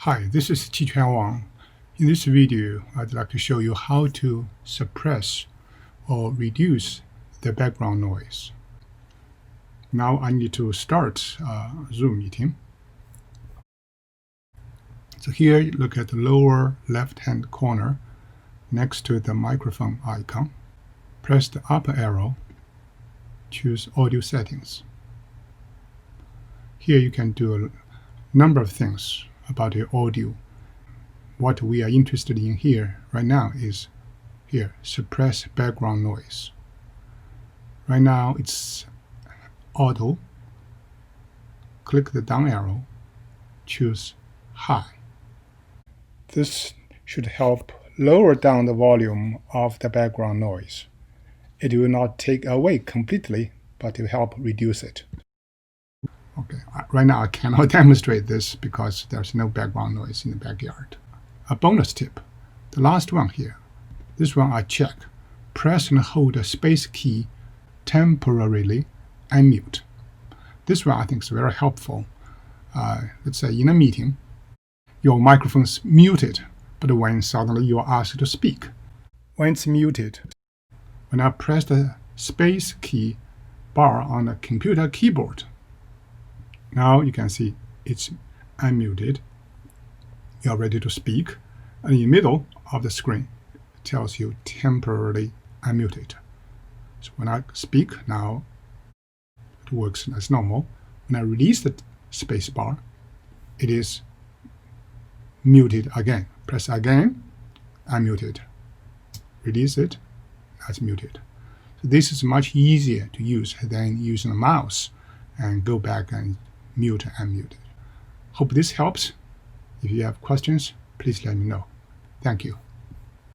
Hi, this is Qiquan Wang. In this video, I'd like to show you how to suppress or reduce the background noise. Now I need to start a Zoom meeting. So here, you look at the lower left-hand corner next to the microphone icon. Press the up arrow, choose Audio Settings. Here you can do a number of things about your audio. What we are interested in here right now is suppress background noise. Right now it's auto. Click the down arrow, choose high. This should help lower down the volume of the background noise. It will not take away completely, but it will help reduce it. Okay, right now I cannot demonstrate this because there's no background noise in the backyard. A bonus tip, the last one here, this one I check. Press and hold the space key temporarily and mute. This one I think is very helpful. Let's say in a meeting, your microphone's muted, but when suddenly you are asked to speak. When it's muted, when I press the space key bar on the computer keyboard, now you can see it's unmuted. You are ready to speak. And in the middle of the screen, it tells you temporarily unmuted. So when I speak now, it works as normal. When I release the space bar, it is muted again. Press again, unmuted. Release it, that's muted. So this is much easier to use than using a mouse and go back and mute and unmute it. Hope this helps. If you have questions, please let me know. Thank you.